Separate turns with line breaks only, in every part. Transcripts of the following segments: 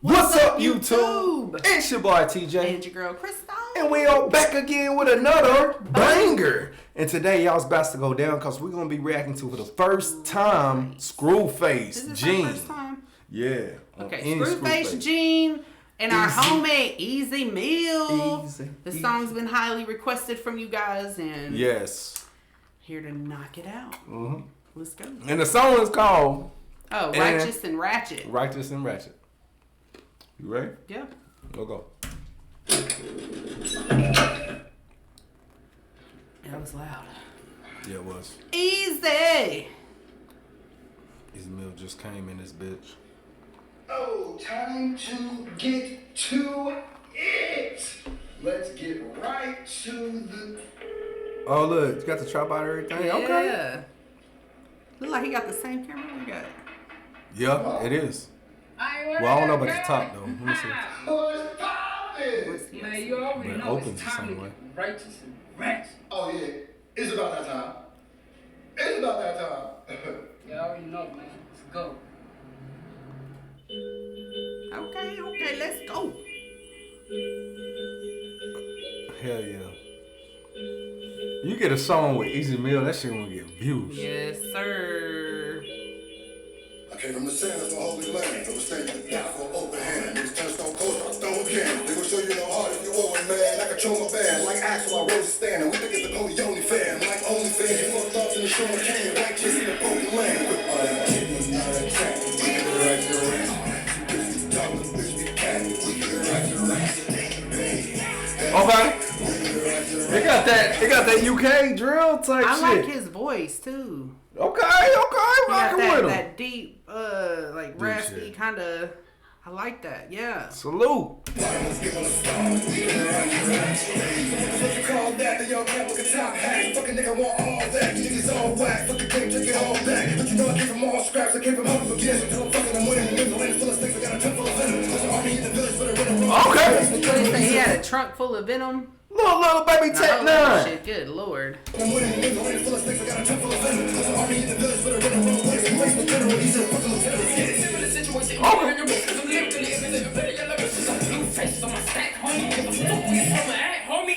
What's up, YouTube? It's your boy TJ.
And your girl Crystal.
And we are back again with another banger. And today y'all's about to go down because we're going to be reacting to for the first time Scru Face Gene.
First time?
Yeah.
Okay, Scru Face Gene and our homemade Easy Meal. The song's been highly requested from you guys and
yes,
here to knock it out.
Mm-hmm.
Let's go.
And the song is called
Righteous and Ratchet.
Righteous and Ratchet. You ready?
Yeah.
We'll go.
That was loud.
Yeah, it was.
Easy.
Easy Meal just came in this bitch.
Oh, time to get to it. Let's get right to the...
Oh, look. You got the chop out of everything?
Yeah.
Okay.
Look like he got the same camera we got.
Yeah, it is. Well, I don't know about the top, though. Let me see.
What's poppin'?
Man, you already
But it
know
opens
it's
the
time to
same way.
get righteous and rats.
Oh, yeah. It's about that time. It's about that time.
You already know, man. Let's go.
Okay, let's go.
Hell yeah. You get a song with Easy Meal, that shit gonna get views.
Yes, sir.
I came from the sand of the holy land. From the state of the for open hand. Niggas turn stone cold, I throw again. They gon' show you no heart if you owe it, man. I control my band. Like Axel, I rose stand. And we think it's the only fan. Like only fan, you fucked up in the show can. Like just in the broken land. With all that shit, was not a track. We get the right to the rest.
Okay. It got that UK drill type shit.
I like his voice too.
Okay,
He
rocking
got
with him.
that deep, like raspy kind of. I like that. Yeah.
Salute.
Fucking nigga want all that. Niggas all whack. Fucking game, take it all back. But you know I came from all scraps. I came from home again. Until I'm fucking, I'm winning. The land full of sticks. I got a ton full of venom. There's an army in the village, but I run around.
Okay.
What did he say? He had a trunk full of venom.
Little baby Tech 9.
Shit, good lord.
I'm winning. The land full of sticks. I got a ton full of venom. There's an army in the village, but I run around. Race the general. He's a fucking lieutenant. Let's get it. Similar situation.
Okay.
Face on my stack, homie. Give a fuck where you from at, homie.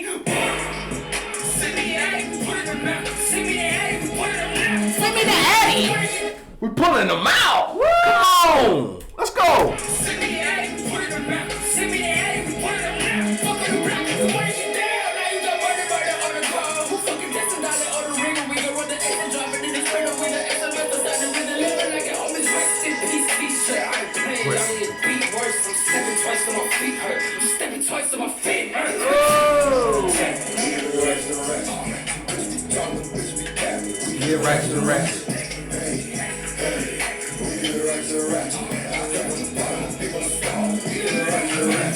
Send me the Addy, we put it in the mouth. Send me the Addy, we put it in the mouth.
Send me the Addy.
We pulling them out. Woo. Come on. Let's go.
Send me the Addy, we put it in the mouth. Send me the Addy, we put it in the mouth. Fucking the block, we break it down. Now you got murdered by the underground. Who fucking dancing down the other ringer? We gon' run the X and drop it in the sprinter with the SMS beside the rhythm. Living like an homies, rest in peace, shit. I ain't playing, y'all need to beat worse. I'm stepping twice till my feet hurt. I'm stepping twice till my feet hurt.
Get right to the rest.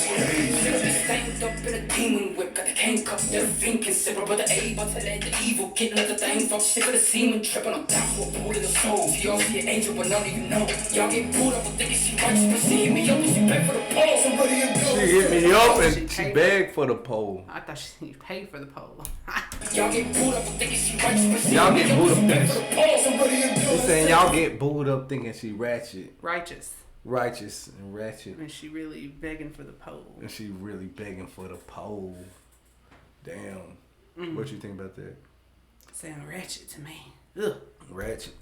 Stand up in a demon whip, got the cane cup, they're thinking sipper, but the A, but to let the evil get another thing. Fuck shit for the semen, tripping, I'm down for a pool in the soul. Y'all see an angel, but none of you know. Y'all get pulled up, thinking she righteous, but she hit me up and she begged for the pole. Somebody
She hit me up and she begged for the pole.
I thought she paid for the pole.
y'all get pulled up, thinking she righteous, but she
Y'all
hit
get
me up
booed
and she
up.
begged for the pole. Somebody
He's saying y'all get booed up thinking she ratchet. Righteous and ratchet.
And she really begging for the pole.
And she really begging for the pole. Damn. What you think about that?
Sound ratchet to me. Ugh.
Ratchet.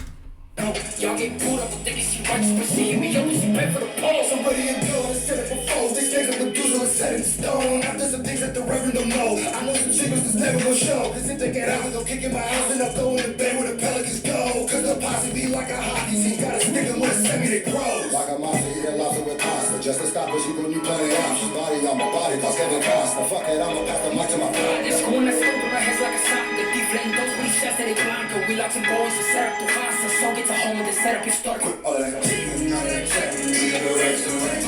y'all get pulled up, thinking she righteous, but she hit me up and she begged for the pole.
Somebody in building said it before. They think of Medusa is set in stone. After some things that the Reverend don't know. I know some secrets that's never gonna show. Cause if they get out, they'll kick in my house and I'm going to bed where the pelicans go. Cause the posse be like a hockey team. Gotta stick them with a semi they grow. Like a monster, eating lobster with pasta. Just to stop us, you when you playing options. Body on my body, cause Kevin Costa. Fuck it, I'ma pass the mic to my friend.
This school and scope in my heads like a sock. The deflating those when he shots that they blanco. We lock some boys to set up the pasta. So get to home with the setup, you start with
All that none of that chat. We got the rest of it.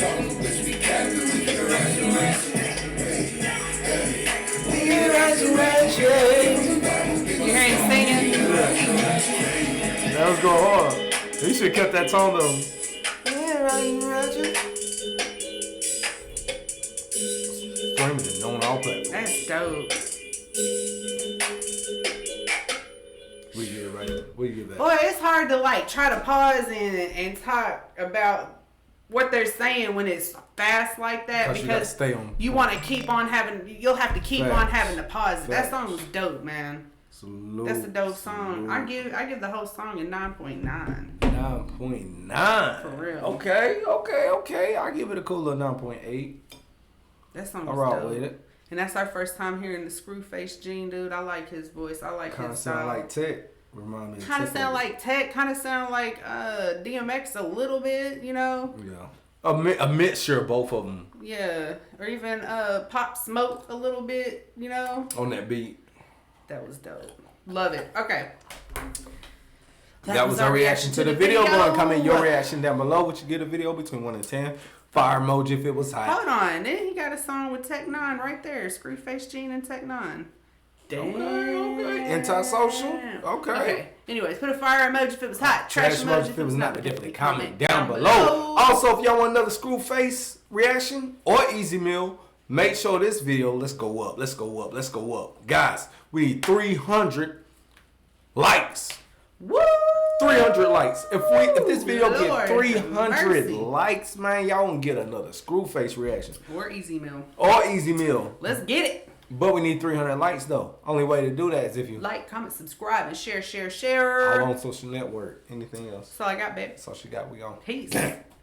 Talking to bitch, we can't do. We got the rest of it.
We get ratchet.
You hear him singing?
That was going hard. You should have kept that tone though. Yeah, ratchet. Streaming it on all platforms.
That's dope.
We get it right. We get that.
Boy, it's hard to like try to pause and talk about what they're saying when it's fast like that, because you want to keep on having. You'll have to keep on having to pause. That song was dope, man. That's a dope song. I give the whole song a 9.9.
9.9.
For real.
Okay. I give it a cool little 9.8.
That song was dope. With it. And that's our first time hearing the Scru face Gene, dude. I like his voice. I like his style.
Kind of sound like Tech. Remind me of
kind of sound like Tech. Kind of sound like DMX a little bit, you know?
Yeah. A mixture of both of them.
Yeah. Or even Pop Smoke a little bit, you know?
On that beat.
That was dope. Love it. Okay.
That was our reaction to the video. Go and comment your reaction down below. Would you give a video between 1 and 10? Fire emoji if it was hot.
Hold on. Then he got a song with Tech 9 right there. Scru face Gene and Tech 9. Damn.
Okay. Anti-social? Okay.
Anyways, put a fire emoji if it was hot. Trash emoji if it was not. But definitely comment down below.
Also, if y'all want another Scru face reaction or easy meal, make sure this video, let's go up. Guys, we need 300 likes.
Woo!
300 likes. If this video get 300 likes, man, y'all gonna get another Scru face reaction.
Or easy meal.
Let's
get it.
But we need 300 likes though. Only way to do that is if you
like, comment, subscribe, and share.
All on social network. Anything else?
That's all I got, babe.
That's all she got. We on.
Peace.